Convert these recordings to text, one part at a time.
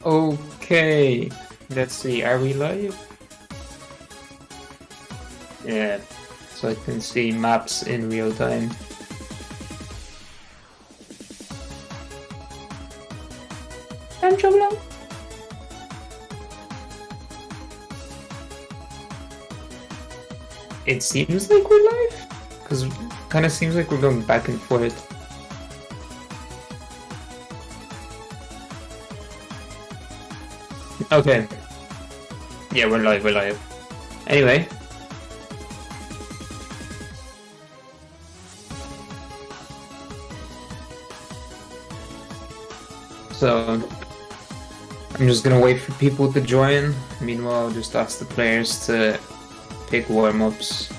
Okay, let's see, are we live? Yeah, so I can see maps in real time. I'm trouble. It seems like we're live, because it kind of seems like we're going back and forth. Okay. Yeah, we're live. Anyway. So, I'm just gonna wait for people to join. Meanwhile, I'll just ask the players to pick warm-ups.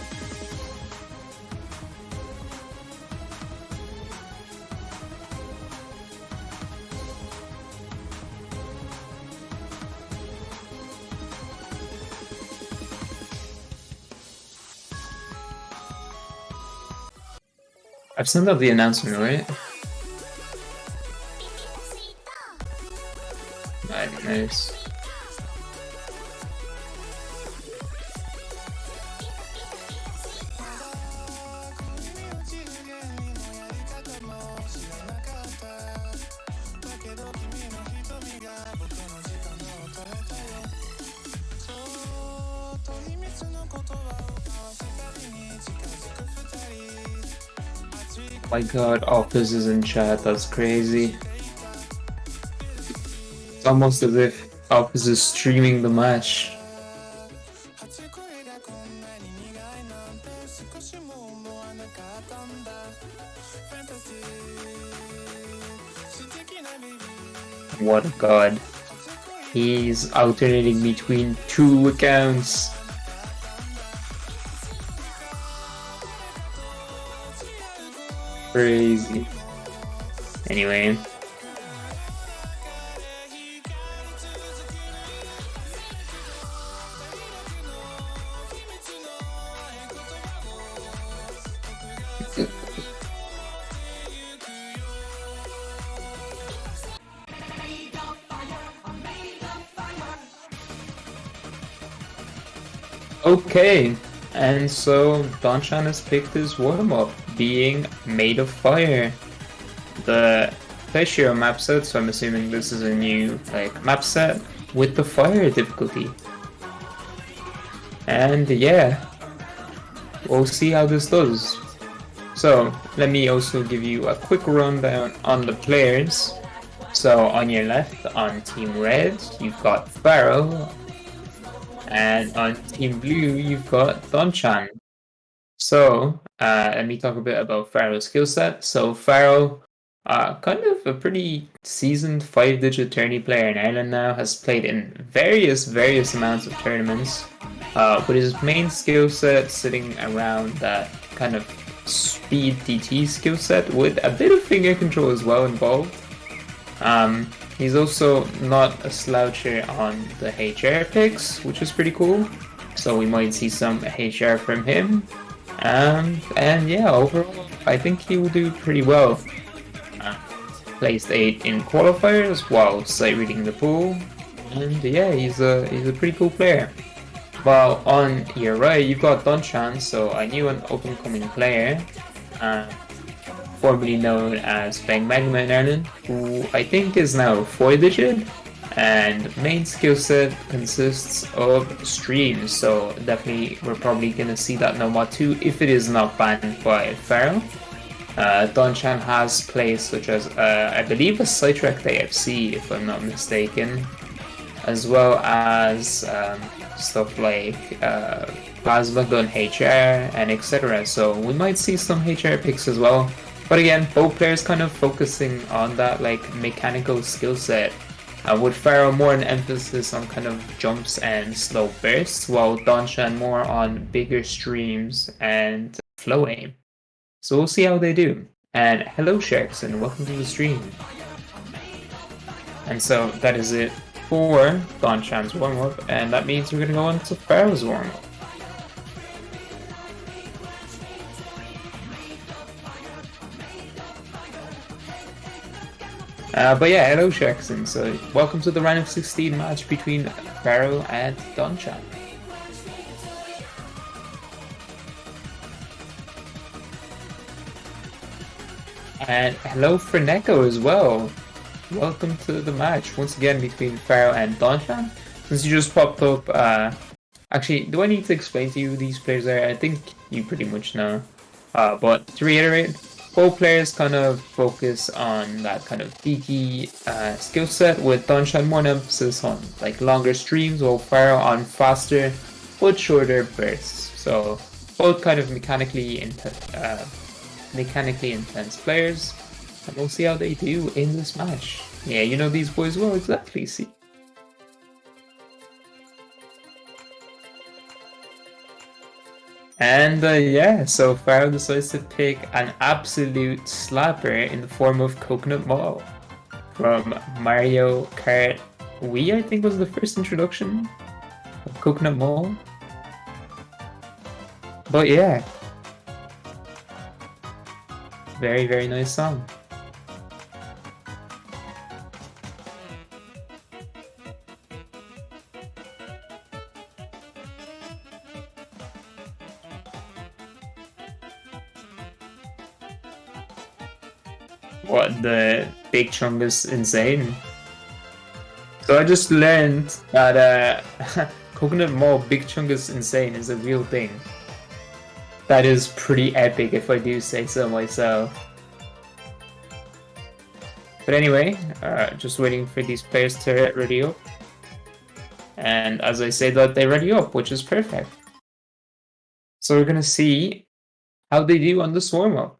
I've sent out the announcement, right? Nice. My god, Office is in chat, that's crazy. It's almost as if Office is streaming the match. What a god. He's alternating between two accounts. Crazy. Anyway. Okay, and so Danshan has picked his warm-up, being Made of Fire. The Faro map set, so I'm assuming this is a new map set with the fire difficulty. And yeah, we'll see how this does. So let me also give you a quick rundown on the players. So on your left, on Team Red, you've got Faro, and on Team Blue, you've got Danshan. So let me talk a bit about Faro's skill set. So Faro, kind of a pretty seasoned 5-digit tourney player in Ireland now, has played in various amounts of tournaments, with his main skill set sitting around that kind of speed DT skill set with a bit of finger control as well involved. He's also not a sloucher on the HR picks, which is pretty cool. So we might see some HR from him. And yeah, overall, I think he will do pretty well. Placed 8 in qualifiers while sight reading the pool. And yeah, he's a pretty cool player. While on your right, you've got Danshan, so a new and up-and-coming player. Formerly known as Bang Magma in Ireland, who I think is now 4-digit, and main skill set consists of streams, so definitely we're probably gonna see that no mod 2 if it is not banned by Faro. Danshan has plays such as I believe a Sidetracked AFC if I'm not mistaken, as well as stuff like Plasma Gun HR and etc. So we might see some HR picks as well. But again, both players kind of focusing on that mechanical skill set. With Faro more an emphasis on kind of jumps and slow bursts, while Danshan more on bigger streams and flow aim. So we'll see how they do. And hello Sharks, and welcome to the stream. And so that is it for Danshan's warm-up, and that means we're going to go on to Faro's warm-up. But yeah, hello Jackson. So welcome to the round of 16 match between Faro and Donchan. And hello Freneko as well. Welcome to the match once again between Faro and Donchan. Since you just popped up, actually, do I need to explain to you who these players are? I think you pretty much know. But to reiterate, both players kind of focus on that kind of geeky skill set, with Donchan more emphasis on like longer streams, while Faro on faster but shorter bursts. So both kind of mechanically intense players, and we'll see how they do in this match. Yeah, you know these boys well, exactly. See. And yeah, so Faro decides to pick an absolute slapper in the form of Coconut Mall from Mario Kart Wii, I think was the first introduction of Coconut Mall. But yeah, very, very nice song. What, the Big Chungus Insane? So I just learned that Coconut Mall Big Chungus Insane is a real thing. That is pretty epic if I do say so myself. But anyway, just waiting for these players to ready up. And as I say that, they ready up, which is perfect. So we're gonna see how they do on the warm up.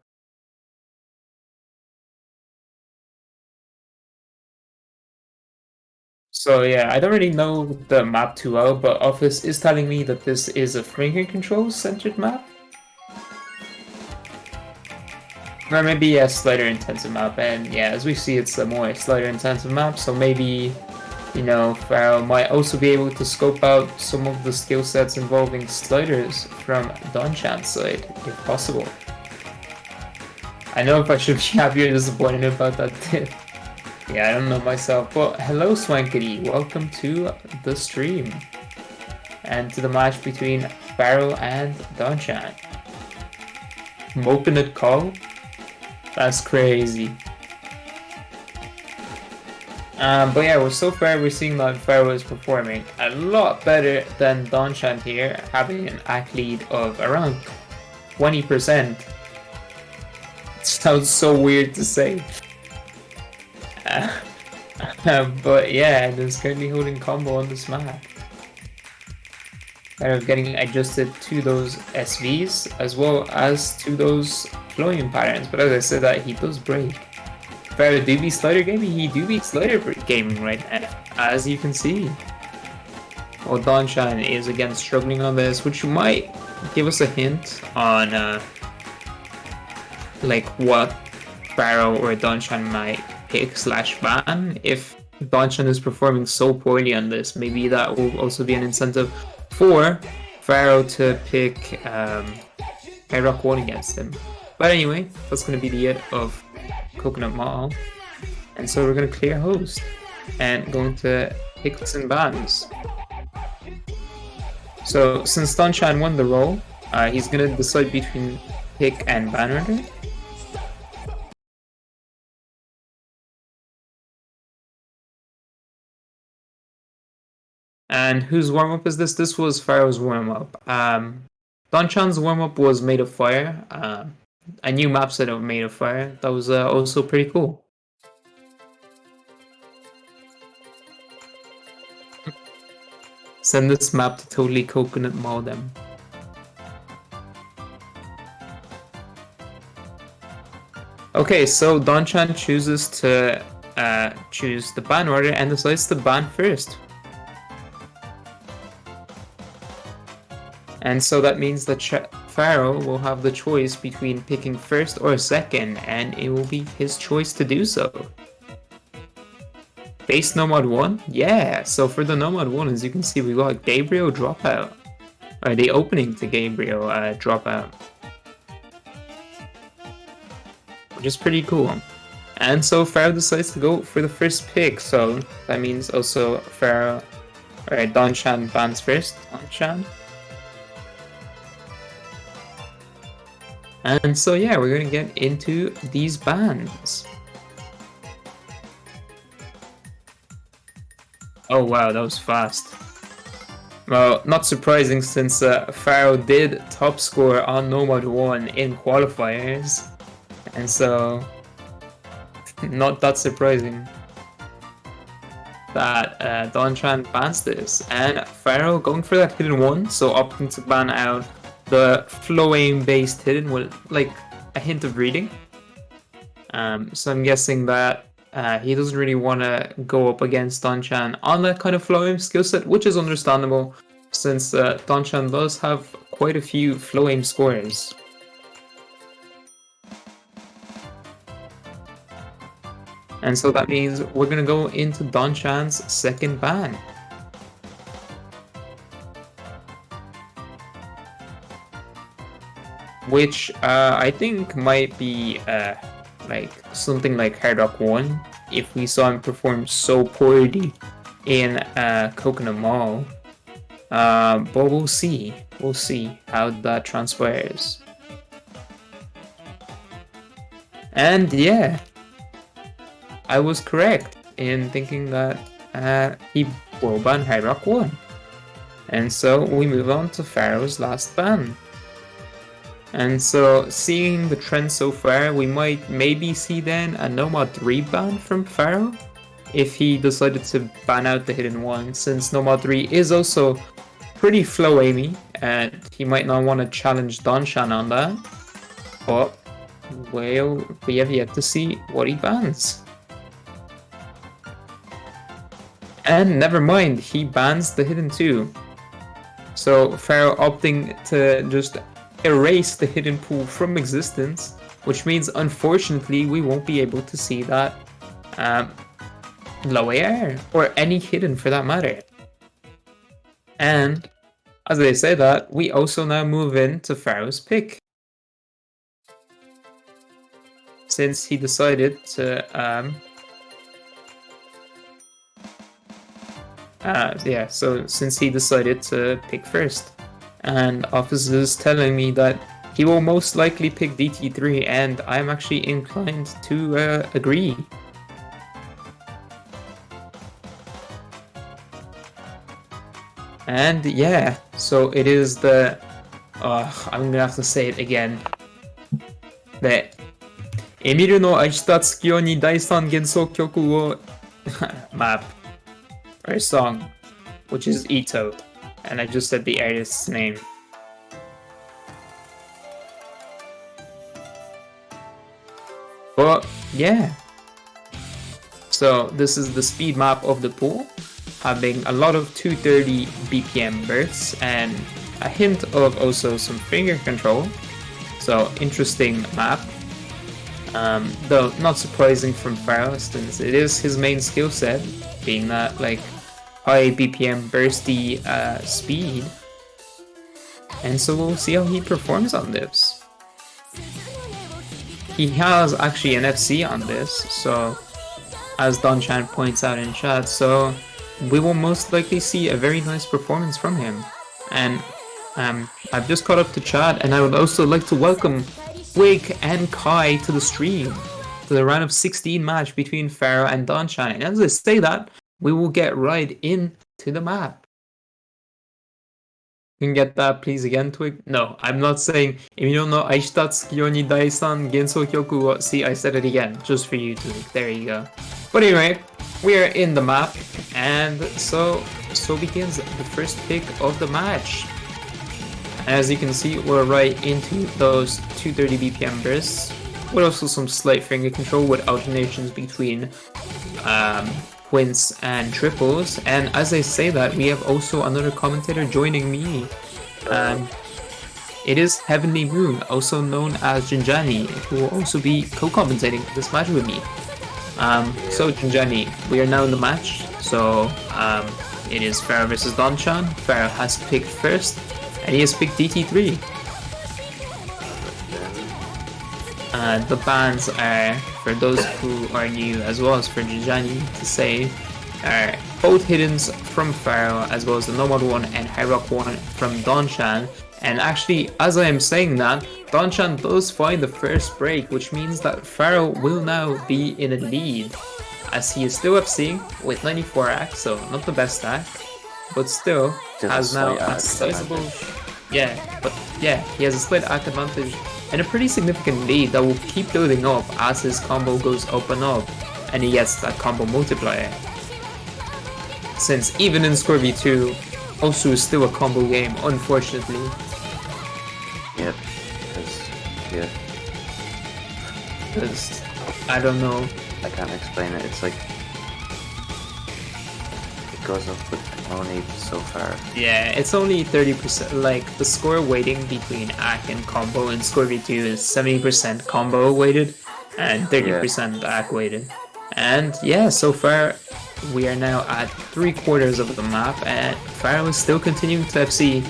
So yeah, I don't really know the map too well, but Office is telling me that this is a finger control centered map. Or maybe a slider intensive map, and yeah, as we see, it's a more slider intensive map, so maybe, you know, Faro might also be able to scope out some of the skill sets involving sliders from Donchan's side, if possible. I know if I should be happy or disappointed about that tip. Yeah, I don't know myself, but hello Swankity, welcome to the stream. And to the match between Faro and Donchan. Mokinut call? That's crazy. But yeah, so far we're seeing that Faro is performing a lot better than Donchan here, having an AC lead of around 20%. It sounds so weird to say. But yeah, there's currently holding combo on this map. Kind of getting adjusted to those SVs as well as to those flowing patterns. But as I said, that he does break. Faro do be slider gaming, he do be slider gaming right now, as you can see. Well, Donchan is again struggling on this, which might give us a hint on like what Faro or Donchan might pick / ban. If Donchan is performing so poorly on this, maybe that will also be an incentive for Faro to pick Rock 1 against him. But anyway, that's going to be the end of Coconut Mall. And so we're going to clear host and go into picks and bans. So since Donchan won the role, he's going to decide between pick and ban order. And whose warm-up is this? This was Faro's warm-up. Donchan's warm-up was Made of Fire. A new map set of Made of Fire. That was also pretty cool. Send this map to totally Coconut Mall them. Okay, so Donchan chooses to choose the ban order and decides to ban first. And so that means that Faro will have the choice between picking first or second, and it will be his choice to do so. Base Nomad 1? Yeah, so for the Nomad 1, as you can see, we got Gabriel Dropout. Or the opening to Gabriel Dropout. Which is pretty cool. And so Faro decides to go for the first pick, so that means also Faro, alright, Danshan bans first, Danshan. And so yeah, we're gonna get into these bans. Oh wow, that was fast. Well, not surprising since Faro did top score on Nomad 1 in qualifiers. And so, not that surprising that Danshan bans this. And Faro going for that hidden one, so opting to ban out the flowing based hidden with like a hint of reading. So I'm guessing that he doesn't really want to go up against Danshan on that kind of flowing skill set, which is understandable since Danshan does have quite a few flowing scores. And so that means we're going to go into Danshan's second ban. Which I think might be like something like Hard Rock 1 if we saw him perform so poorly in Coconut Mall. But we'll see. We'll see how that transpires. And yeah, I was correct in thinking that he will ban Hard Rock 1. And so we move on to Faro's last ban. And so, seeing the trend so far, we might maybe see then a Nomad 3 ban from Faro if he decided to ban out the hidden one, since Nomad 3 is also pretty flow aimy, and he might not want to challenge Danshan on that. But well, we have yet to see what he bans. And never mind, he bans the hidden 2. So Faro opting to just erase the hidden pool from existence, which means unfortunately we won't be able to see that low AR or any hidden for that matter. And as I say that, we also now move into Faro's pick, since he decided to since he decided to pick first. And officers telling me that he will most likely pick DT3, and I'm actually inclined to agree. And yeah, so it is the I'm gonna have to say it again. The エミルの愛した月夜に第三元素曲を map or song, which is Ito. And I just said the artist's name. But yeah. So this is the speed map of the pool, having a lot of 230 BPM bursts and a hint of also some finger control. So interesting map. Though not surprising from Faro, since it is his main skill set, being that like high BPM bursty speed. And so we'll see how he performs on this. He has actually an FC on this, so as Danshan points out in chat, so we will most likely see a very nice performance from him. And I've just caught up to chat, and I would also like to welcome Wig and Kai to the stream, to the round of 16 match between Faro and Danshan. And as I say that, we will get right into the map. You can get that please again, Twig? No, I'm not saying Emilio no aishita tsukiyo ni daisan genso kyoku wo. See, I said it again, just for you, Twig. There you go. But anyway, we are in the map, and so begins the first pick of the match. As you can see, we're right into those 230 BPM bursts, with also some slight finger control with alternations between quints and triples. And as I say that, we have also another commentator joining me. It is Heavenly Moon, also known as Jinjani, who will also be co-commentating this match with me. So Jinjani, we are now in the match. So it is Faro versus Danshan. Faro has picked first, and he has picked DT3. The bans are, for those who are new, as well as for Jijani to say, are both hiddens from Faro, as well as the Nomad one and High Rock one from Donshan. And actually, as I am saying that, Donshan does find the first break, which means that Faro will now be in a lead, as he is still FC with 94 AC, so not the best stack, but still has now a sizable... Yeah, but yeah, he has a slight AC advantage and a pretty significant lead that will keep building up as his combo goes up and up, and he gets that combo multiplier. Since even in Score V2, Osu is still a combo game, unfortunately. Yep, Because, I don't know. I can't explain it, it's like... It goes up with only so far. Yeah, it's only 30%, like, the score weighting between AC and combo in Score V2 is 70% combo weighted, and 30% AC weighted. And yeah, so far, we are now at 3/4 of the map, and Faro is still continuing to FC,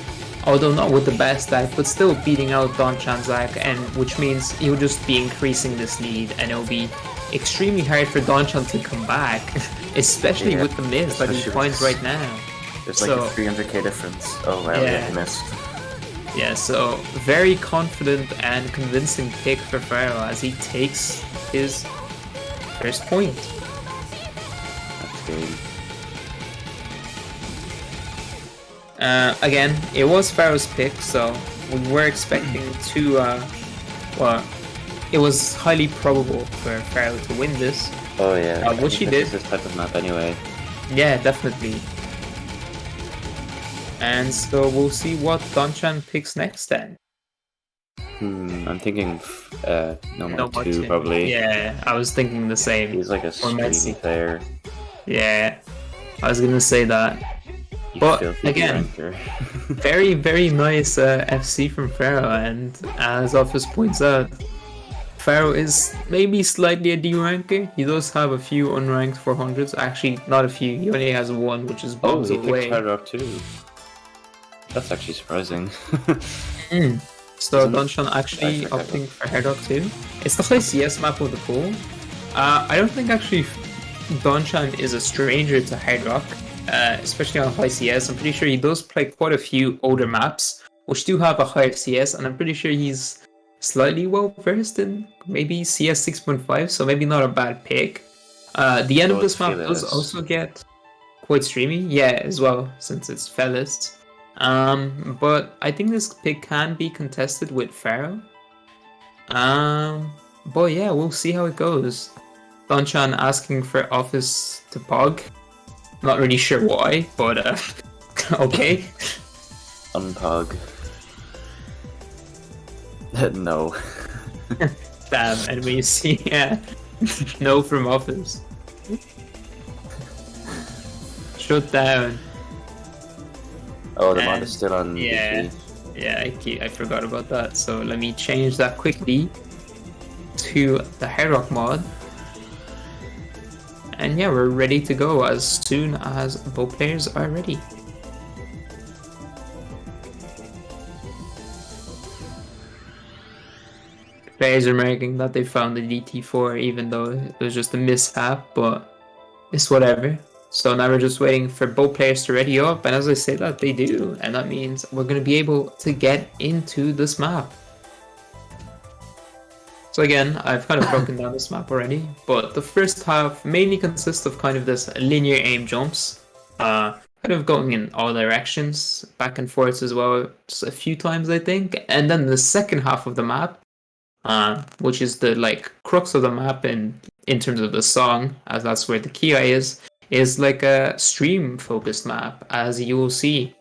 although not with the best stack, but still beating out Donchan's AC, and which means he'll just be increasing this lead, and it'll be extremely hard for Donchan to come back, especially with the miss that he finds right now. There's like a 300k difference. Oh wow, yeah, he missed. Yeah, so very confident and convincing pick for Faro as he takes his first point. That's good. Again, it was Faro's pick, so we were expecting to, well, it was highly probable for Faro to win this. Oh yeah, which he did. This type of map anyway. Yeah, definitely. And so we'll see what Donchan picks next then. I'm thinking Nomad 2 probably. Yeah, I was thinking the same. He's like a streamy player. Yeah, I was gonna say that. But again, very, very nice FC from Faro, and as Office points out, Faro is maybe slightly a D ranker. He does have a few unranked 400s. Actually, not a few. He only has one, which is bombs away. Oh, he picked too. That's actually surprising. So Donchan actually opting for Hardrock too. It's the high CS map of the pool. I don't think actually Donchan is a stranger to Hardrock, especially on high CS. I'm pretty sure he does play quite a few older maps, which do have a higher CS, and I'm pretty sure he's slightly well versed in maybe CS 6.5, so maybe not a bad pick. The end of this map does also get quite streamy, yeah, as well, since it's Fellas. But I think this pick can be contested with Faro. But yeah, we'll see how it goes. Donchan asking for Office to Pog. Not really sure why, but okay. Unpog. No. Damn, and when you see no from Office. Shut down. Oh, the mod is still on. Yeah, I forgot about that. So let me change that quickly to the Hardrock mod. And yeah, we're ready to go as soon as both players are ready. Players are marking that they found the DT4, even though it was just a mishap, but it's whatever. So now we're just waiting for both players to ready up, and as I say that, they do, and that means we're going to be able to get into this map. So again, I've kind of broken down this map already, but the first half mainly consists of kind of this linear aim jumps, kind of going in all directions, back and forth as well, just a few times I think, and then the second half of the map, which is the like crux of the map in terms of the song, as that's where the key is like a stream focused map, as you will see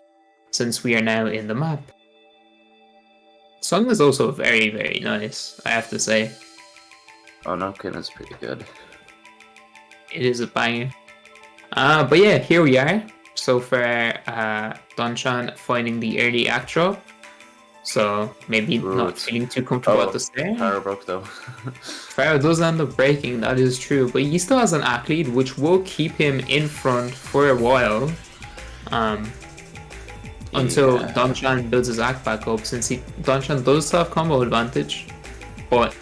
since we are now in the map. Song is also very, very nice, I have to say. Oh, Nokin is pretty good. It is a banger. But yeah, here we are. So for Donchan finding the early act drop. So maybe not feeling too comfortable at the start. Faro broke though. Faro does end up breaking, that is true. But he still has an act lead, which will keep him in front for a while. Until Donchan builds his act back up, since Donchan does have combo advantage. But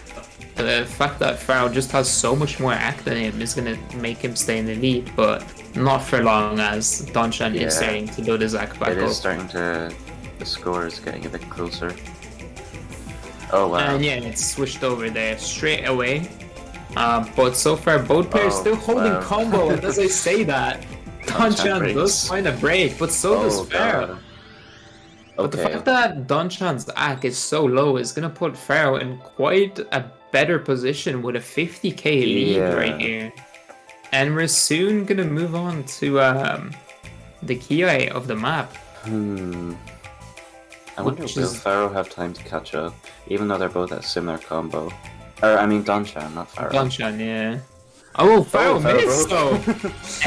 the fact that Faro just has so much more act than him is gonna make him stay in the lead, but not for long as Donchan is starting to build his act back up. It is starting to... The score is getting a bit closer. Oh wow. And yeah, it's switched over there straight away. But so far, both players still holding combo, and as I say that, Donchan does find a break, but so does Faro. But the fact that Donchan's act is so low is going to put Faro in quite a better position with a 50k lead right here. And we're soon going to move on to the Ki of the map. I wonder, will Faro have time to catch up, even though they're both at similar combo? Or, I mean, Donchan, not Faro. Donchan, yeah. Oh, Faro missed, though!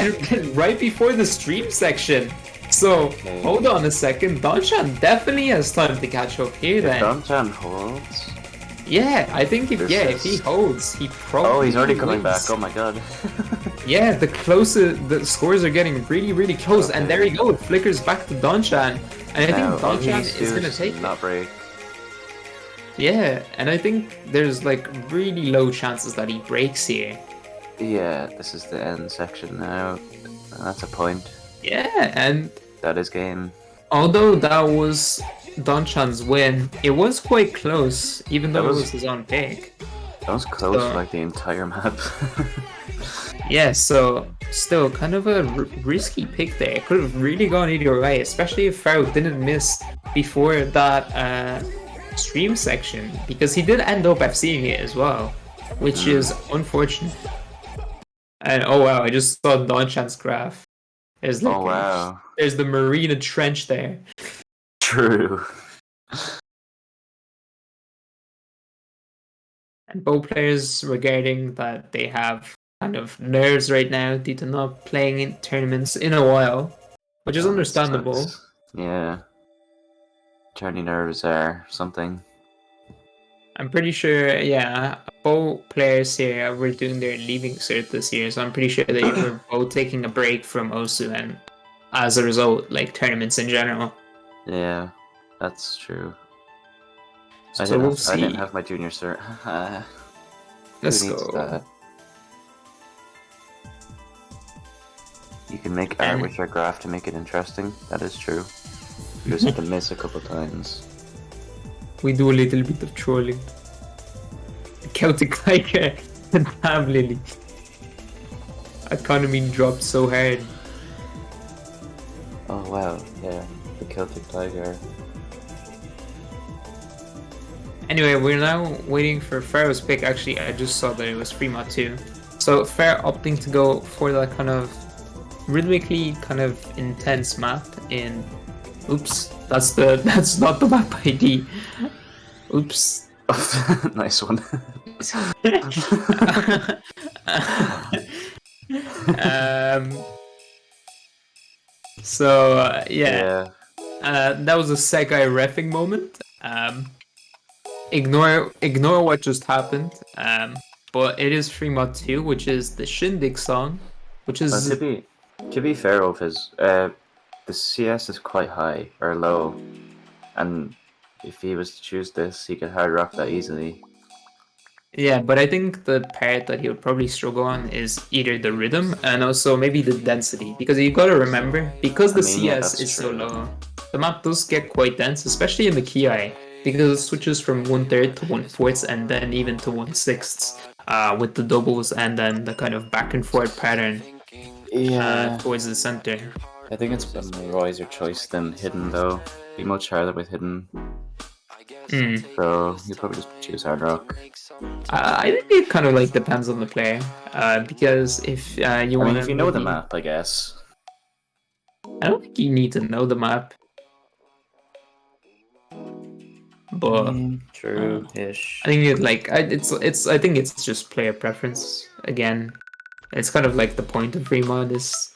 And right before the stream section. So, hold on a second. Donchan definitely has time to catch up here, then. Donchan holds? Yeah, I think if he holds, he probably Oh, he's already coming wins. back. Oh my god. Yeah, the scores are getting really, really close. And there you go, it flickers back to Donchan. And I think Donchan is going to take not break. Yeah, and I think there's like really low chances that he breaks here. Yeah, this is the end section now. That's a point. Yeah, and that is game. Although that was Donchan's win, it was quite close, even though it was his own pick. That was close for like the entire map. Yeah, so still kind of a risky pick there. It could have really gone either way, especially if Faro didn't miss before that stream section, because he did end up FCing it as well, which is unfortunate. And oh wow, I just saw Donchan's graph. There's like there's the Marina Trench there. True. And both players regarding that they have kind of nerves right now due to not playing in tournaments in a while, which is understandable. Yeah. Turning nerves are something. I'm pretty sure, yeah, both players here were doing their leaving cert this year, so I'm pretty sure they were both taking a break from OSU, and as a result, like tournaments in general. Yeah, that's true. So we'll see. I didn't have my junior cert. Let's go. You can make art with your graph to make it interesting. That is true. You just have to miss a couple times. We do a little bit of trolling. Celtic Tiger and Tam Lily. Economy dropped so hard. Oh wow, yeah, the Celtic Tiger. Anyway, we're now waiting for Faro's pick. Actually, I just saw that it was Fremont too. So Faro opting to go for that kind of rhythmically kind of intense map in... Oops, that's not the map ID. Oops. Nice one. So yeah. That was a Segai reffing moment. Ignore what just happened. But it is Fremont 2, which is the Shindig song, which is to be fair of his the CS is quite high or low, and if he was to choose this, he could hard rock that easily. Yeah, but I think the part that he would probably struggle on is either the rhythm and also maybe the density, because you gotta remember, because the CS is so low, the map does get quite dense, especially in the Ki, because it switches from 1/3 to 1/4 and then even to 1/6 with the doubles and then the kind of back and forth pattern towards the center. I think it's a more wiser choice than hidden though. Be much harder with hidden. So you probably just choose hard rock. I think it kind of like depends on the player, because if you want, if you know the map, I guess. I don't think you need to know the map, but true-ish. I think I think it's just player preference. Again, it's kind of like the point of Fremont is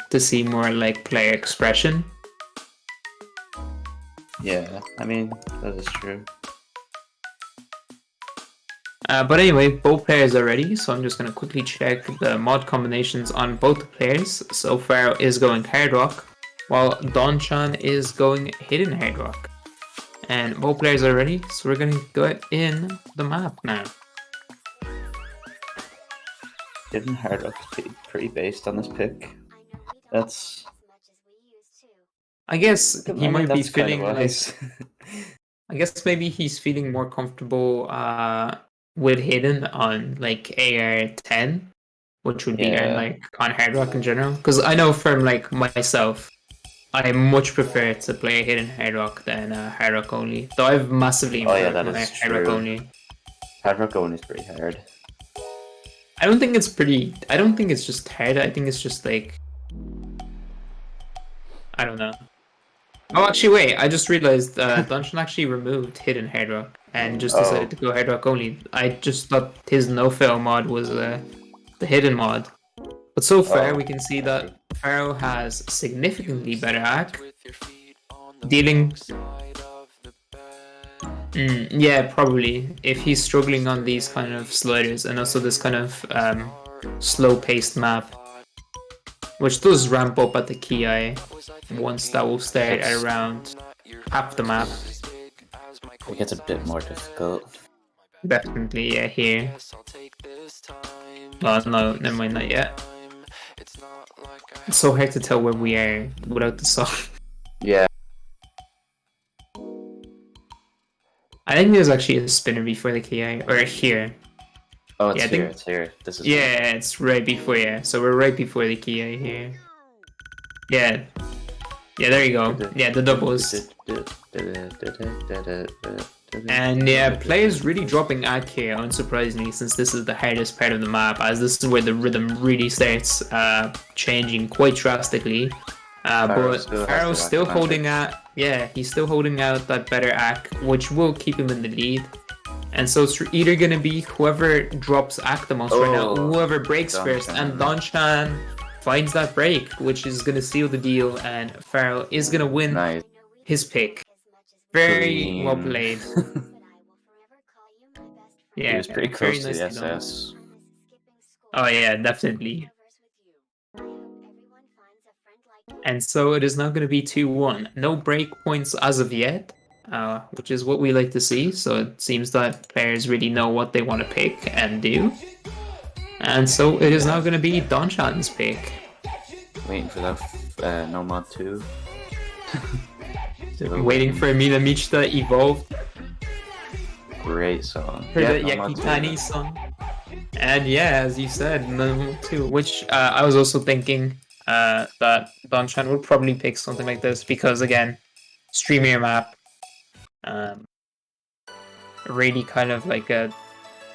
to see more like player expression. Yeah, I mean, that is true. But anyway, both players are ready, so I'm just going to quickly check the mod combinations on both players. So Faro is going hard rock, while Donchan is going hidden hard rock. And both players are ready, so we're going to go in the map now. Hidden Hard Rock's pretty based on this pick. That's. I guess he might be that's kind feeling of like. wise. I guess maybe he's feeling more comfortable with Hidden on like AR10, which would be Yeah. like on Hard Rock in general. Because I know from like myself, I much prefer to play Hidden Hard Rock than Hard Rock only. Though I've massively Oh yeah, improved that my is Hard Rock true. only. Hard Rock only is pretty hard. I don't think it's pretty. I don't think it's just hard. I think it's just like. I don't know. Oh, actually, wait. I just realized Dungeon actually removed Hidden Hard Rock and just decided to go Hard Rock only. I just thought his no-fail mod was the hidden mod. But so far, we can see that Faro has significantly better hack. Dealing... yeah, probably. If he's struggling on these kind of sliders and also this kind of slow-paced map. Which does ramp up at the Ki once that will start at around half the map. It gets a bit more difficult. Definitely, yeah, here. Oh, no, never mind, not yet. It's so hard to tell where we are without the song. Yeah. I think there's actually a spinner before the Ki, or here. Oh, it's yeah, here, it's here. This is yeah, it's right before, yeah. So we're right before the Ki here. Yeah. Yeah, there you go. Yeah, the doubles. And yeah, players really dropping ACK here, unsurprisingly, since this is the hardest part of the map, as this is where the rhythm really starts changing quite drastically. But Faro's still holding out. Yeah, he's still holding out that better ACK, which will keep him in the lead. And so it's either going to be whoever drops ACK the most right now, whoever breaks first, and Donchan finds that break, which is going to seal the deal, and Faro is going to win his pick. Very well played. Yeah, he was pretty close to the SS. Oh yeah, definitely. And so it is now going to be 2-1. No break points as of yet, which is what we like to see. So it seems that players really know what they want to pick and do. And so it is now going to be Donchan's pick. Waiting for that No Mod 2. Waiting for Mila Michta evolved. Great song. For the Yakitani song. And yeah, as you said, No Mod 2, which I was also thinking that Donchan would probably pick something like this because, again, streamier map. Really kind of like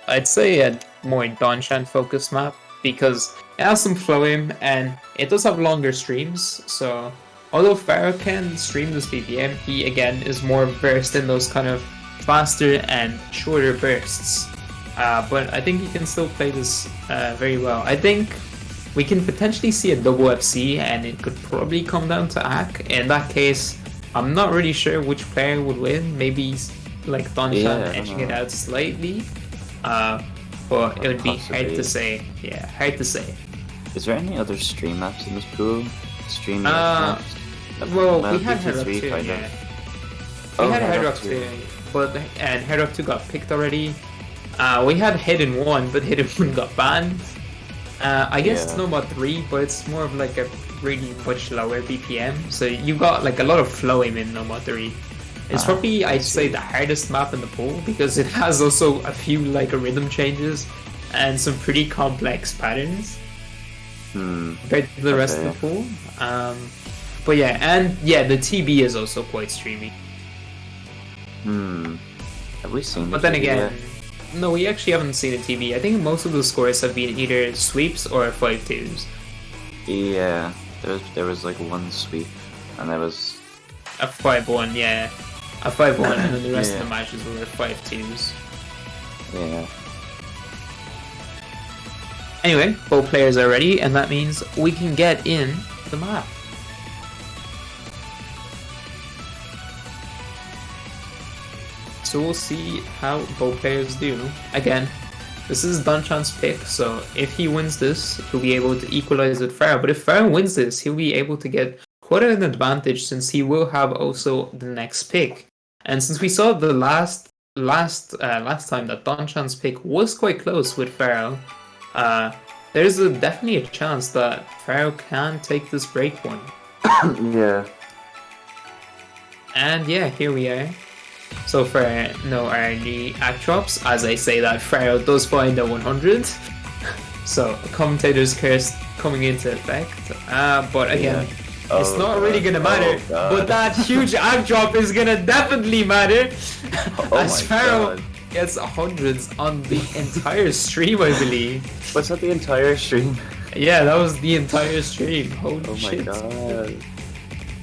I'd say a more Donchan focused map because it has some flowing and it does have longer streams. So although Faro can stream this BPM, he again is more versed in those kind of faster and shorter bursts. But I think he can still play this very well. I think we can potentially see a double FC and it could probably come down to ACK. In that case, I'm not really sure which player would win. Maybe like Donchan edging it out slightly. But it would be hard to say. Yeah, hard to say. Is there any other stream maps in this pool? Stream maps? Well, we had Hard Rock 2, yeah. We had Hard Rock 2, and Hard Rock 2 got picked already. We had Hidden 1, but Hidden 1 got banned. I guess it's No Mod 3, but it's more of like a really much lower BPM. So you got like a lot of flowing in No Mod 3. It's probably, I'd say, the hardest map in the pool because it has also a few like rhythm changes and some pretty complex patterns compared to the rest of the pool. But yeah, and yeah, the TB is also quite streamy. Have we seen? But then again, no, we actually haven't seen a TB. I think most of the scores have been either sweeps or 5-2s. Yeah, there was like one sweep, and there was a 5-1. Yeah. A 5-1, and then the rest of the matches were 5-2s. Yeah. Anyway, both players are ready, and that means we can get in the map. So we'll see how both players do. Again, this is Donchan's pick, so if he wins this, he'll be able to equalize with Faro. But if Faro wins this, he'll be able to get quite an advantage since he will have also the next pick. And since we saw the last time that Donchan's pick was quite close with Faro, there's definitely a chance that Faro can take this break one. Yeah. And yeah, here we are. So for no RNG act drops, as I say that, Faro does find the 100. So commentator's curse coming into effect. But again, Yeah. it's not really gonna matter. But that huge act drop is gonna definitely matter. As Faro gets hundreds on the entire stream, I believe. Was that the entire stream? Yeah, that was the entire stream. Holy Oh my shit. god.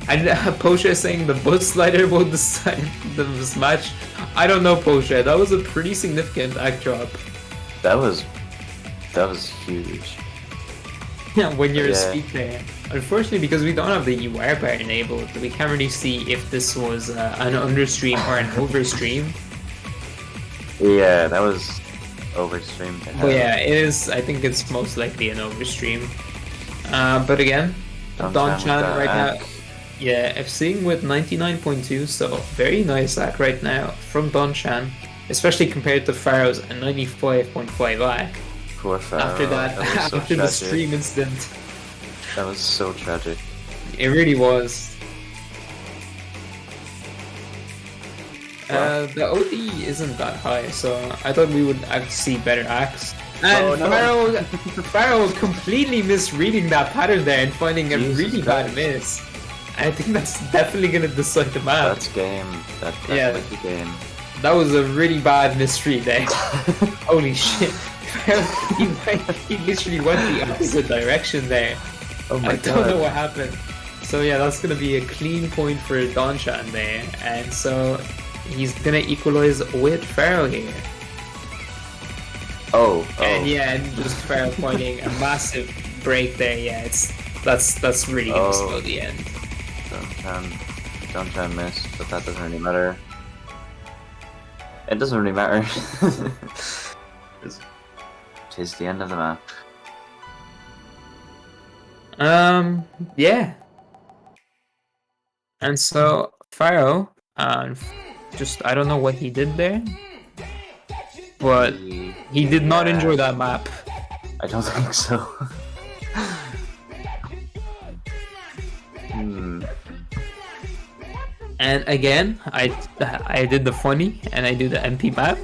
And Posha is saying the butt slider will decide this match. I don't know, Posha. That was a pretty significant act drop. That was huge. Yeah, when you're a Yeah. speaker. Unfortunately, because we don't have the UR bar enabled, we can't really see if this was an understream or an overstream. Yeah, that was overstreamed. But yeah, it is. I think it's most likely an overstream. But again, Don-chan right now. Yeah, FCing with 99.2, so very nice act right now from Don-chan, especially compared to Faro's 95.5 act. Poor Faro. After that, was so after the tragic. stream incident. That was so tragic. It really was. Wow. The OD isn't that high, so I thought we would see better acts. And no. Faro completely misreading that pattern there and finding a Jesus really bad Christ. miss. I think that's definitely gonna decide the map. That's game. That's Yeah. like the game. That was a really bad misread there. Holy shit. he literally went the opposite direction there. Oh my I god. don't know what happened. So yeah, that's gonna be a clean point for Don-chan there. And so he's gonna equalize with Faro here. Oh. And yeah, and just Faro finding a massive break there. Yeah, that's really gonna slow the end. Don-chan missed, but that doesn't really matter. It doesn't really matter. Tis the end of the map. Yeah. And so Faro, just I don't know what he did there, but he did not enjoy that map. I don't think so. And again, I did the funny and I do the MP map.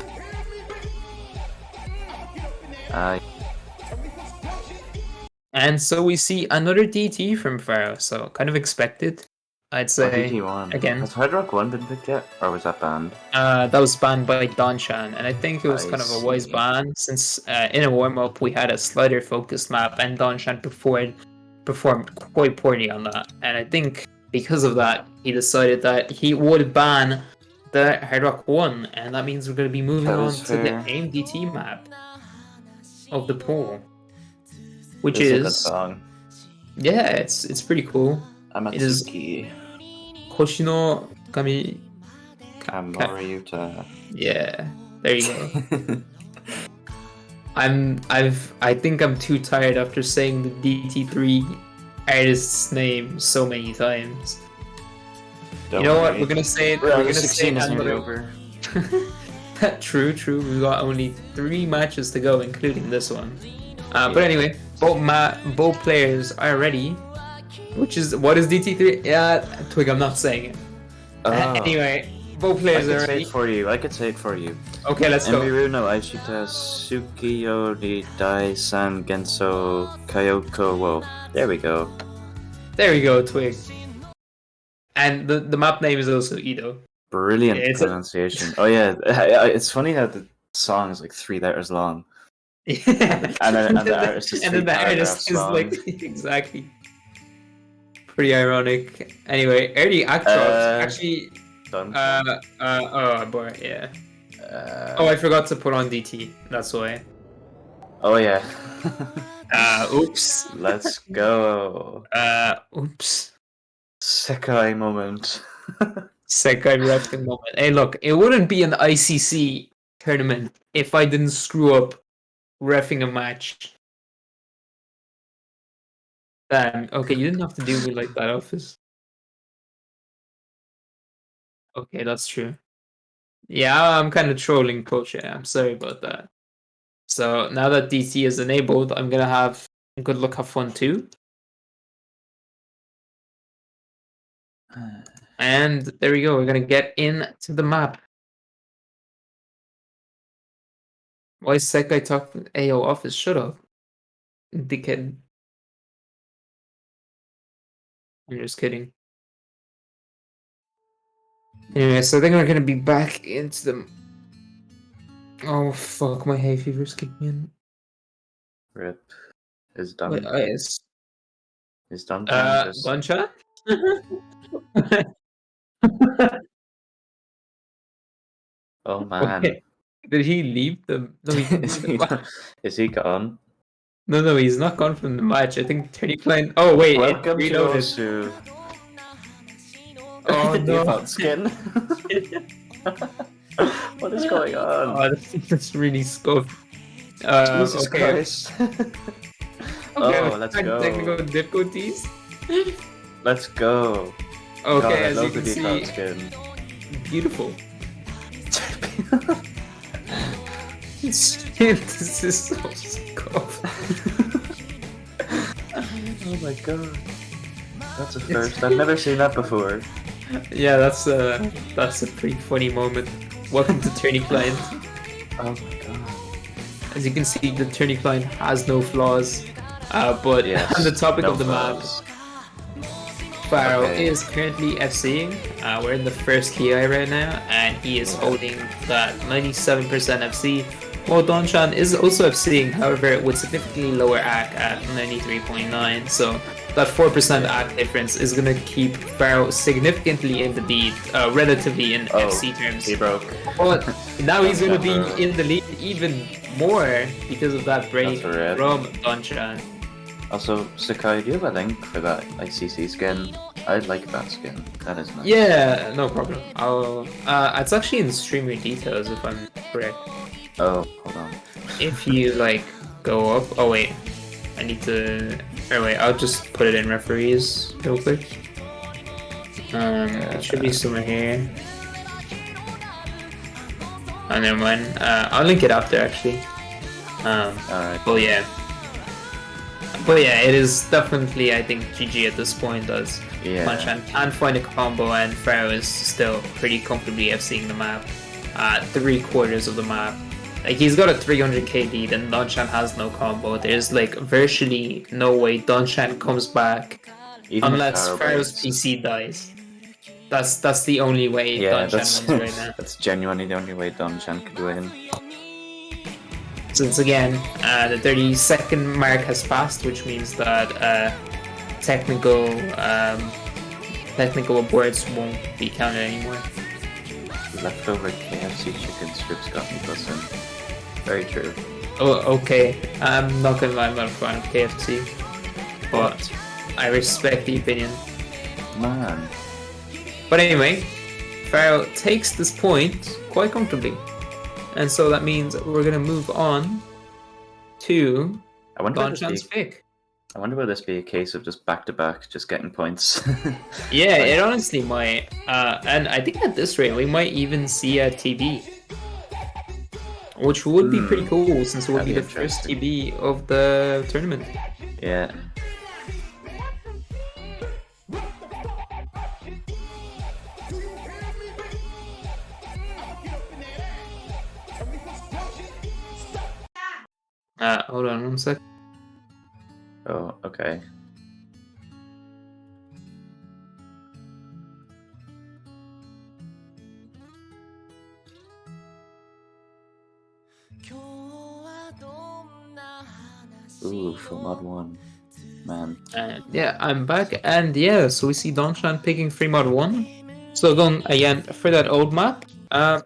And so we see another DT from Faro, so kind of expected, I'd say. DT1. Again. Has Hard Rock 1 been picked yet? Or was that banned? That was banned by Don-chan, and I think it was kind of a wise ban, since in a warm-up we had a slider-focused map, and Don-chan performed quite poorly on that. And I think because of that, he decided that he would ban the Hard Rock 1, and that means we're going to be moving on to the AIM DT map of the pool. Which It's is a good song. Yeah, it's pretty cool. It is Hoshino Kami. Kamoriyuta. Yeah, there you go. I think I'm too tired after saying the DT3 artist's name so many times. You know what? We're gonna say it. We're gonna say it over. True. We got only 3 matches to go, including this one. But anyway, both players are ready. What is DT3? Yeah, Twig, I'm not saying it. Anyway, both players are ready. I could say it for you. Okay, let's go. Emiru no Aishita Sukiyo ni Dai-san Genso Kayoko wo. There we go. There we go, Twig. And the map name is also Ido. Brilliant pronunciation. Oh yeah, it's funny that the song is like 3 letters long. Yeah. And the artist is 3 paragraphs long. Like exactly. Pretty ironic. Anyway, early act drops actually. Oh boy, yeah. I forgot to put on DT. That's why. Oh yeah. Oops. Let's go. Oops. Sekai moment. Sekai refing moment. Hey, look, it wouldn't be an ICC tournament if I didn't screw up refing a match. Okay, you didn't have to do me like that, Office. Okay, that's true. Yeah, I'm kind of trolling Poche. I'm sorry about that. So now that DC is enabled, I'm gonna have good luck, have fun too. And there we go. We're gonna get into the map. Why is that guy talking AO office? Shut up, dickhead. I'm just kidding. Anyway, so I think we're gonna be back into the. Oh fuck! My hay fever's kicking in. Rip. Is Wait, done. yes. Is done just. Gunshot? Oh man. Okay. Did he leave the? No, he didn't leave the match. Is he gone? No, he's not gone from the match. I think Tony Klein. Oh wait, Welcome it to reloaded. Osu. Oh The no! default skin. What is going on? Oh, that's really scuffed. Jesus Okay. Christ. Oh, let's go. Technical difficulties. Let's go. Okay, God, I as you love the can default see, skin. beautiful. This is so scuffed. Oh my god. That's a first. I've never seen that before. Yeah, that's a pretty funny moment. Welcome to Turney Client. Oh my god. As you can see, the Turney Client has no flaws. But Yes, on the topic no of the flaws. map, Faro Okay. is currently FCing. We're in the first KI right now, and he is holding that 97% FC. While Donchan is also FCing, however, with significantly lower AC at 93.9. So that 4% AC difference is going to keep Faro significantly in the lead, relatively in FC terms. He broke. But now he's going to be Donchan in the lead even more because of that break That's red. from Donchan. Also, Sakai, do you have a link for that ICC skin? I'd like that skin. That is nice. Yeah, no problem. I'll. It's actually in streamer details if I'm correct. Oh, hold on. If you like go up. Oh wait, I need to. Oh wait, I'll just put it in referees real quick. It should be somewhere here. Oh, never mind. I'll link it after actually. Alright. Well, yeah. But yeah, it is definitely, I think, GG at this point as Yeah. Donchan can find a combo and Faro is still pretty comfortably FCing the map. 3/4 of the map. Like, he's got a 300k lead and Donchan has no combo. There's like virtually no way Donchan comes back Even if unless Faro Faro's breaks. PC dies. That's the only way Yeah, Donchan wins right now. that's genuinely the only way Donchan could win. Since again, the 30-second mark has passed, which means that technical aborts won't be counted anymore. Leftover KFC chicken strips got me buzzing. Very true. Oh, okay. I'm not gonna lie, I'm not a fan of KFC, but I respect the opinion. Man. But anyway, Faro takes this point quite comfortably, and so that means we're gonna move on to I wonder Donchan's pick. will this be a case of just back to back, just getting points? Yeah, it honestly might. And I think at this rate, we might even see a TB. Which would be pretty cool, since it would That'd be be the first interesting. TB of the tournament. Yeah. Hold on 1 sec. Oh, okay. Ooh, for mod 1. Man. And yeah, I'm back, and yeah, so we see Donchan picking free mod 1. So going again for that old map. I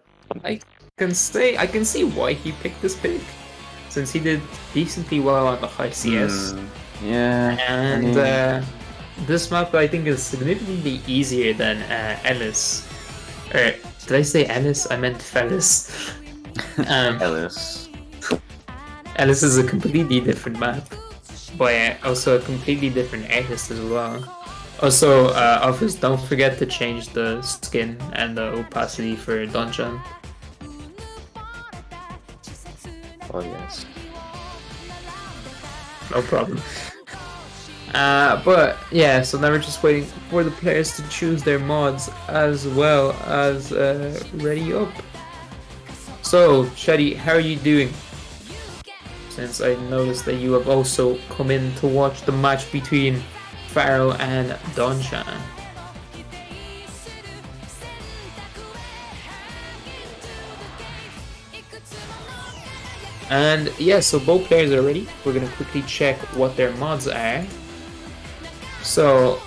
can see why he picked this pick, since he did decently well on the high CS. Yeah. And I mean, this map I think is significantly easier than Ellis. Or did I say Ellis? I meant Fellis. Ellis. Ellis is a completely different map, but also a completely different artist as well. Also, Office, don't forget to change the skin and the opacity for Donchan. Oh yes. No problem. But yeah, so now we're just waiting for the players to choose their mods as well as ready up. So, Shadi, how are you doing? Since I noticed that you have also come in to watch the match between Faro and Donshan. And yeah, so both players are ready. We're gonna quickly check what their mods are. So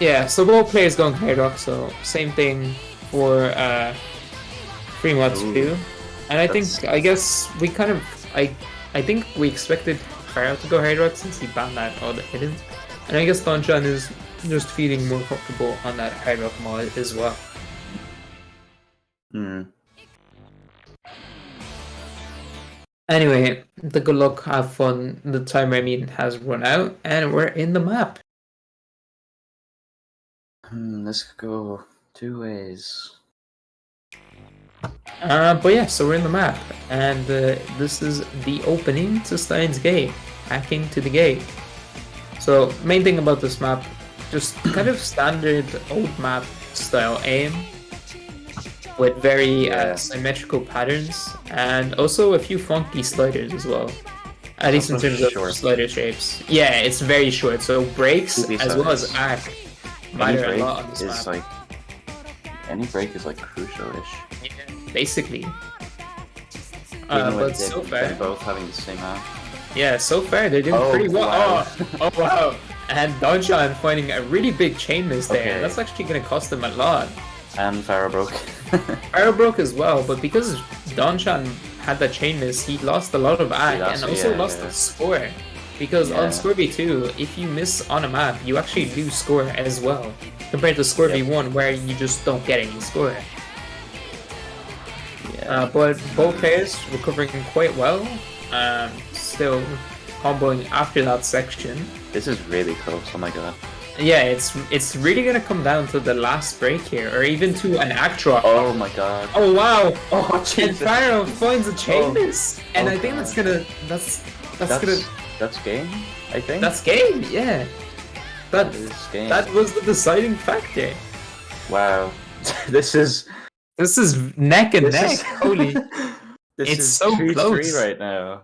yeah, so both players going Hard Rock, so same thing for free mods too. And I guess we kind of I think we expected Faro to go Hard Rock since he banned out all the hidden. And I guess Donshan is just feeling more comfortable on that Hard Rock mod as well. Anyway, the good luck, have fun. The timer, I mean, has run out, and we're in the map. Let's go 2 ways. But yeah, so we're in the map, and this is the opening to Stein's Gate, hacking to the gate. So, main thing about this map, just kind of standard old map style aim, with very symmetrical patterns, and also a few funky sliders as well. At least in terms of slider shapes. Yeah, it's very short, so breaks as well as arc matter a lot on this map. Any break is like crucial-ish. Yeah, basically. But so far, they're both having the same map. Yeah, so far they're doing pretty well. Wow. Oh wow! And Donshan finding a really big chain miss there. Okay. That's actually going to cost them a lot. And Faro broke. Faro broke as well, but because Donshan had that chain miss, he lost a lot of ag and also lost the score. Because on Score V2, if you miss on a map, you actually lose score as well. Compared to Score V1, where you just don't get any score. But both players recovering quite well. Still comboing after that section. This is really close, oh my god. Yeah, it's really gonna come down to the last break here, or even to an act drop. Oh my god. Oh wow! Oh Jesus! And Faro finds a chain miss, and I think that's game. I think that's game. Yeah, that is game. That was the deciding factor. Wow, this is neck and neck. Holy, it's is so 3-3 close right now.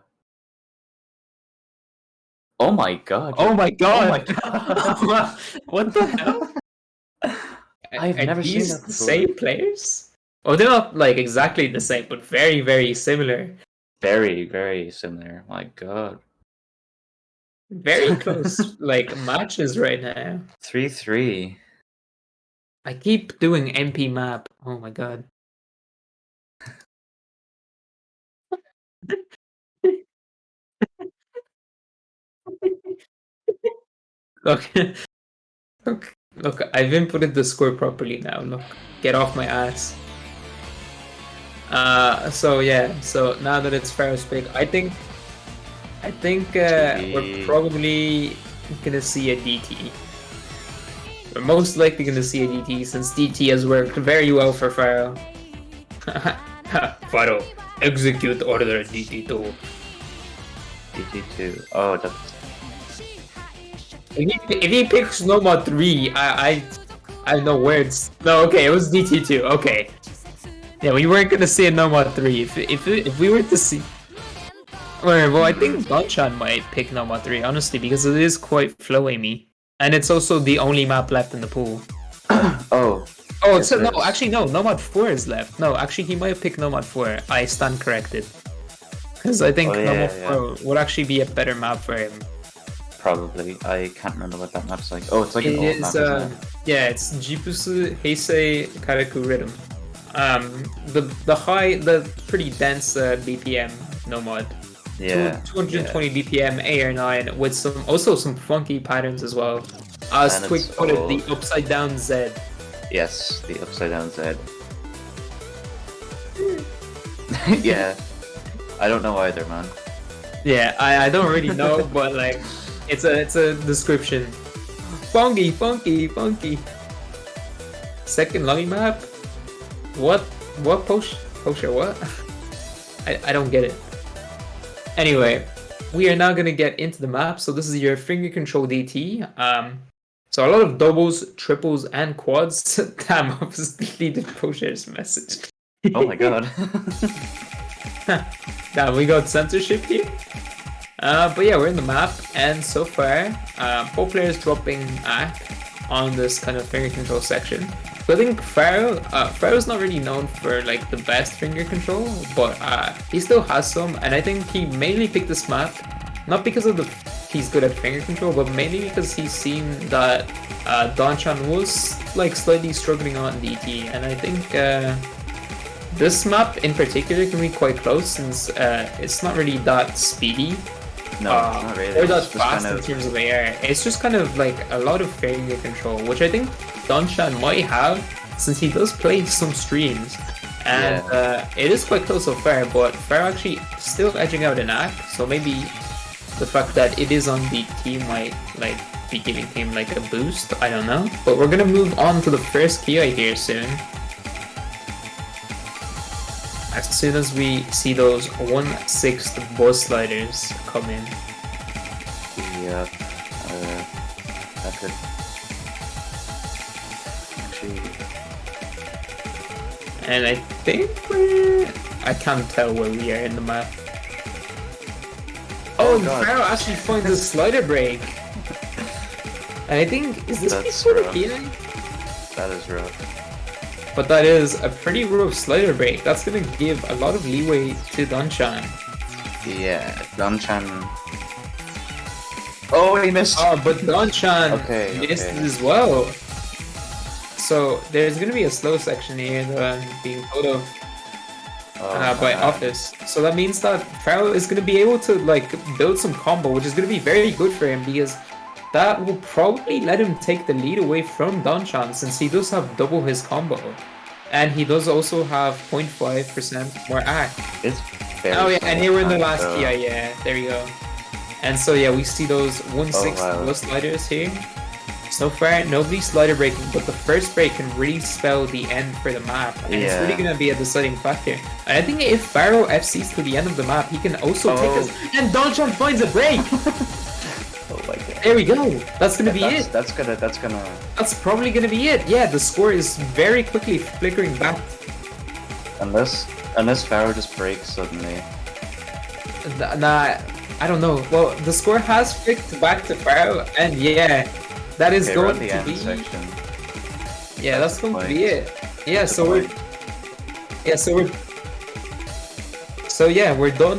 Oh my god. Oh my god. Oh my god. What the hell? I've never seen that before. The same players? Oh, they're not like exactly the same, but very, very similar. Very, very similar. My god. Very close like matches right now. 3-3. I keep doing MP map. Oh my god. Look, look, I've inputted the score properly now. Look, get off my ass. So yeah, so now that it's Faro's pick, I think we're probably gonna see a DT. We're most likely gonna see a DT since DT has worked very well for Faro. Faro, execute order DT2. DT2. Oh, that's... If he picks Noma 3, I have no words. No, okay, it was DT2. Okay. Yeah, we weren't gonna see a Noma 3. If we were to see... Well, I think Donshan might pick Noma 3, honestly, because it is quite flow-aimy. And it's also the only map left in the pool. Oh, so no, actually no, Nomad 4 is left. No, actually he might pick Nomad 4. I stand corrected. Because I think Nomad 4 would actually be a better map for him. Probably. I can't remember what that map's like. Oh, it's like an old map, isn't it? Yeah, it's Jibusu Heisei Karaku Rhythm. The pretty dense BPM Nomad. Yeah. 220 BPM AR9 with some funky patterns as well. As quick put it, the upside down Z. Yes, the upside down Z. Yeah. I don't know either, man. Yeah, I don't really know, but like it's a description. Funky. Second lummy map? What poster what? I don't get it. Anyway, we are now gonna get into the map. So this is your finger control DT. So a lot of doubles, triples, and quads. Damn, I just deleted Posher's message. Oh my god. Damn, we got censorship here. But yeah, we're in the map, and so far, both players dropping ACK on this kind of finger control section. So I think Faro's not really known for like the best finger control, but he still has some, and I think he mainly picked this map not because of he's good at finger control, but mainly because he's seen that Donchan was like slightly struggling on DT, and I think this map in particular can be quite close since it's not really that speedy. No, not really. Or that fast in terms of AR. It's just kind of like a lot of finger control, which I think Donchan might have since he does play some streams. And it is quite close so far, but Faro actually still edging out an ACK, so maybe the fact that it is on DT might like be giving him like a boost, I don't know. But we're gonna move on to the first KI here soon. As soon as we see those 1/6 buzz sliders come in. Yeah, that could actually. And I think I can't tell where we are in the map. Oh, Faro actually finds a slider break. And I think, is this before the KI? That is rough. But that is a pretty rough slider break. That's gonna give a lot of leeway to Donchan. Yeah, Donchan. Oh, he missed! Oh, but Donchan missed okay. as well. So there's gonna be a slow section here that I'm being told of by Office. So that means that Faro is gonna be able to like build some combo, which is gonna be very good for him because that will probably let him take the lead away from Donchan since he does have double his combo. And he does also have 0.5% more ACK. It's very and here we're in the last TI, yeah, there you go. And so yeah, we see those 1/6 plus sliders here. So far, nobody's slider breaking, but the first break can really spell the end for the map. And it's really going to be a deciding factor. And I think if Faro FCs to the end of the map, he can also take us. And Donchan finds a break! Oh my god. There we go. That's gonna be it. That's probably gonna be it. Yeah, the score is very quickly flickering back. Unless Faro just breaks suddenly. Nah, I don't know. Well, the score has flicked back to Faro, and yeah, that is going to be. Section. Yeah, that's going to be it. Yeah, so we're done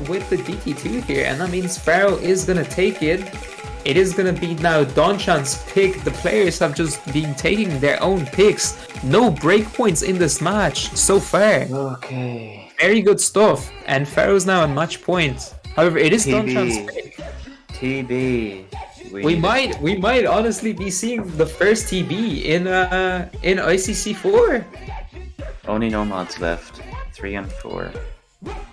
with the DT2 here, and that means Faro is gonna take it. It is gonna be now Donchan's pick. The players have just been taking their own picks. No breakpoints in this match so far. Okay. Very good stuff. And Faro's now on match point. However, it is Donchan's pick. TB. We might honestly be seeing the first TB in ICC4. Only nomads left. 3 and 4.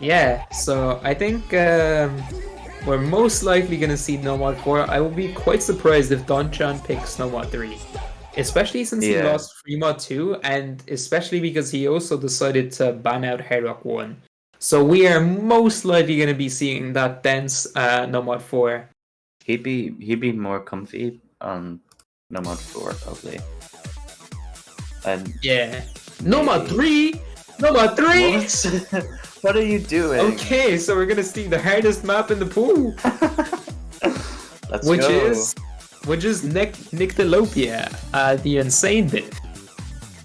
Yeah, so I think we're most likely gonna see Nomad 4. I will be quite surprised if Donchan picks Nomad 3. Especially since he lost Fremont 2, and especially because he also decided to ban out Hard Rock 1. So we are most likely gonna be seeing that dense Nomad 4. He'd be more comfy on Nomad 4 probably. And yeah. Nomad 3? Nomad 3? What? What are you doing? Okay, so we're gonna see the hardest map in the pool. Let's go. Which is Nyctalopia, the insane bit.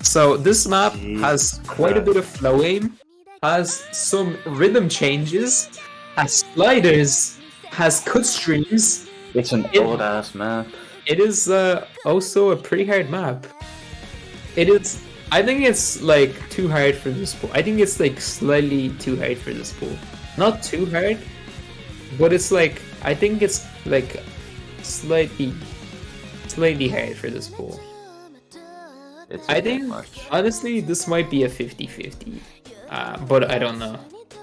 So this map has quite a bit of flow aim, has some rhythm changes, has sliders, has cut streams. It's an old ass map. It is also a pretty hard map. It is. I think it's like too hard for this pool. I think it's like slightly too hard for this pool. Not too hard, but it's like I think it's like slightly hard for this pool. I think honestly this might be a 50-50, but I don't know.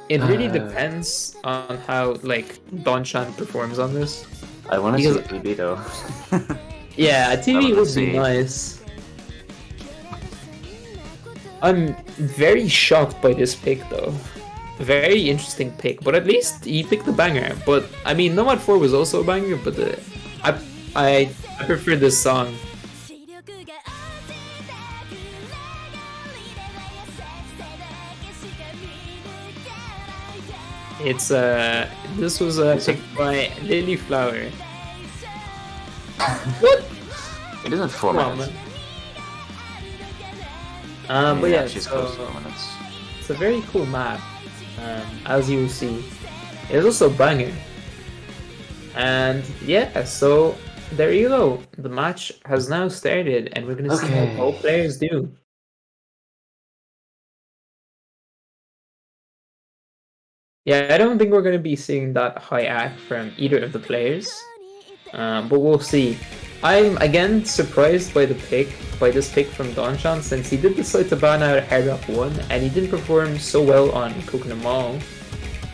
It really depends on how like Donchan performs on this. I want to see TB though. Yeah, a TV would be nice. I'm very shocked by this pick though. very interesting pick, but at least he picked the banger. But I mean, Nomad 4 was also a banger, but I, I prefer this song. It's this was picked by Lily Flower. What? It isn't 4 Come on, minutes. man. But yeah, she's so, close to 4 minutes. it's a very cool map. As you will see, it's also a banger. And yeah, so there you go. The match has now started, and we're gonna see how Okay. both players do. Yeah, I don't think we're gonna be seeing that high act from either of the players, but we'll see. I'm again surprised by this pick from Donchan, since he did decide to ban out Hard Rock 1, and he didn't perform so well on Coconut Mall.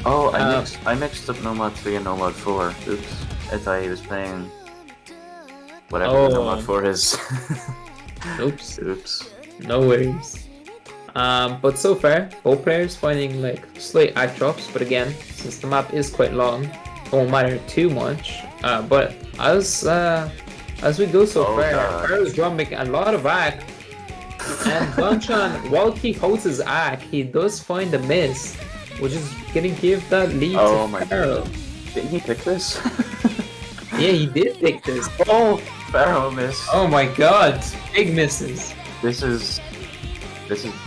Oh, I mixed up Nomad 3 and Nomad 4. Oops. I thought he was playing whatever the Nomad 4 is. Oops. Oops. No worries. But so far, both players finding like slight act drops, but again, since the map is quite long, it won't matter too much. But as we go so far, Faro's dropping a lot of act, and Donchan, while he holds his act, he does find a miss, which is gonna give that lead to Faro. Didn't he pick this? Yeah, he did pick this. Oh, Faro miss. Oh my god, big misses. This is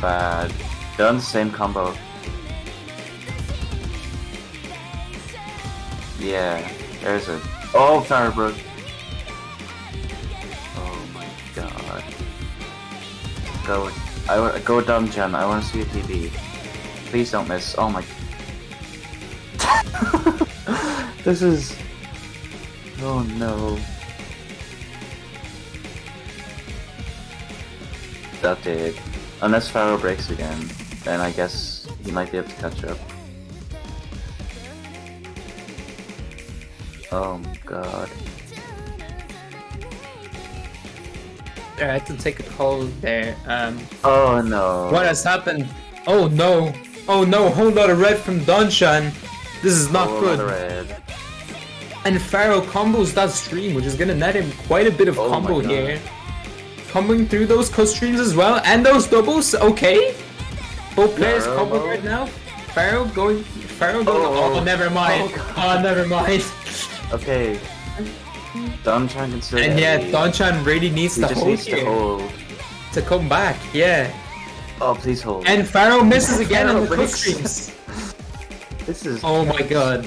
bad. They're on the same combo. Yeah, there's it. Oh, Faro broke. Oh my god. Go Dungeon. I want to see a TV. Please don't miss. Oh my. This is. Oh no. That did. Unless Faro breaks again, then I guess he might be able to catch up. Oh my god. I had to take a call there. Oh no. What has happened? Oh no! Oh no! Whole lot of red from Donchan. This is not good. Red. And Faro combos that stream, which is gonna net him quite a bit of combo here. Coming through those cut streams as well, and those doubles. Okay, both players combo right now. Faro going. Oh, never mind. Oh, never mind. Okay. Donchan can still. And yeah, Donchan really needs to hold here to come back. Yeah. Oh, please hold. And Faro misses again on the cut streams. This is. Oh my god.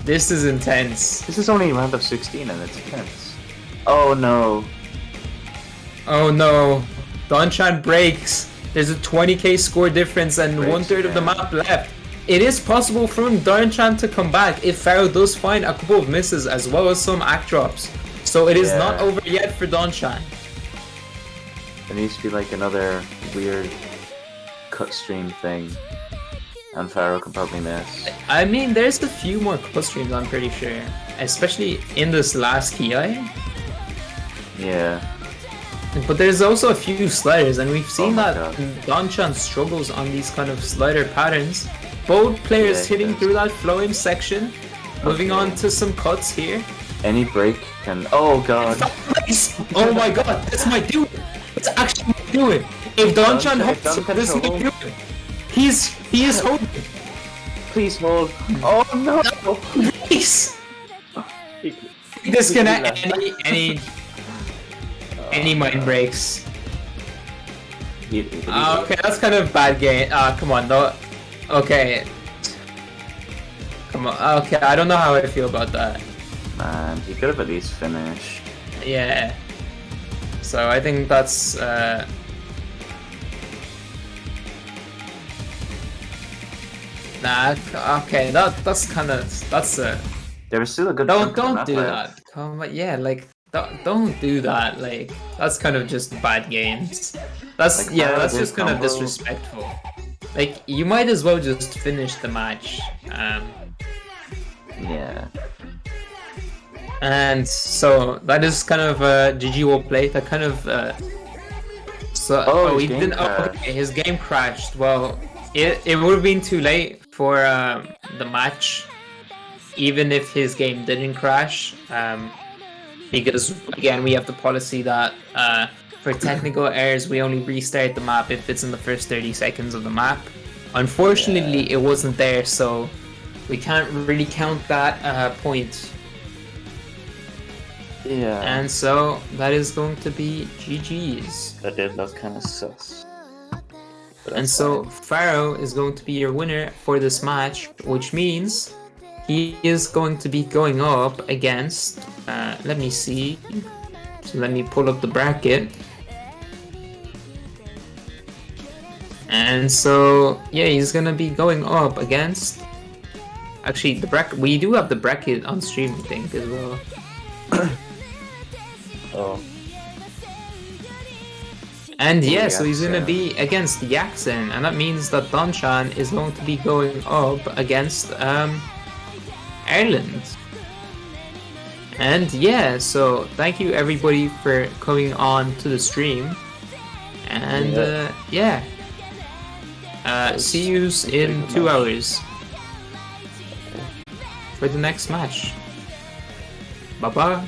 This is intense. This is only round of 16 and it's intense. Oh no. Oh no. Donchan breaks. There's a 20k score difference and 1/3 of the map left. It is possible for Donchan to come back if Faro does find a couple of misses as well as some act drops. So it is not over yet for Donchan. There needs to be like another weird cut stream thing. And Faro can probably miss. I mean, there's a few more cut streams, I'm pretty sure. Especially in this last Ki. Yeah. But there's also a few sliders, and we've seen that Donchan struggles on these kind of slider patterns. Both players hitting through that flowing section. Moving on to some cuts here. Any break can. Oh god. Oh my god, this might do it. It's actually do it. If Donchan holds, this might do it. He is holding. Please hold. Oh no. Please. Disconnect any mind breaks. Okay, that's kind of bad game. Come on, no. Okay. Come on. Okay, I don't know how I feel about that. Man, he could have at least finished. Yeah. So I think that's Nah, okay, that's there was still a good don't do that. Come on, yeah, like don't do that. Like that's kind of just bad games. That's like, that's just kind of disrespectful. Like you might as well just finish the match. Yeah. And so that is kind of a GG well played. That kind of he didn't. Okay, his game crashed. Well, it would have been too late for the match, even if his game didn't crash. Because again, we have the policy that for technical errors, we only restart the map if it's in the first 30 seconds of the map. Unfortunately, it wasn't there, so we can't really count that point. Yeah. And so that is going to be GG's. That did look kind of sus. But And that's so fine. Faro is going to be your winner for this match, which means he is going to be going up against. Let me see. So let me pull up the bracket. And so yeah, he's gonna be going up against. Actually, the bracket. We do have the bracket on stream, I think, as well. Oh. And yeah, so he's Yaksen. gonna be against Yaksen, and that means that Donchan is going to be going up against Ireland. And yeah, so thank you everybody for coming on to the stream. And yeah. See you in 2 hours for the next match. Bye bye.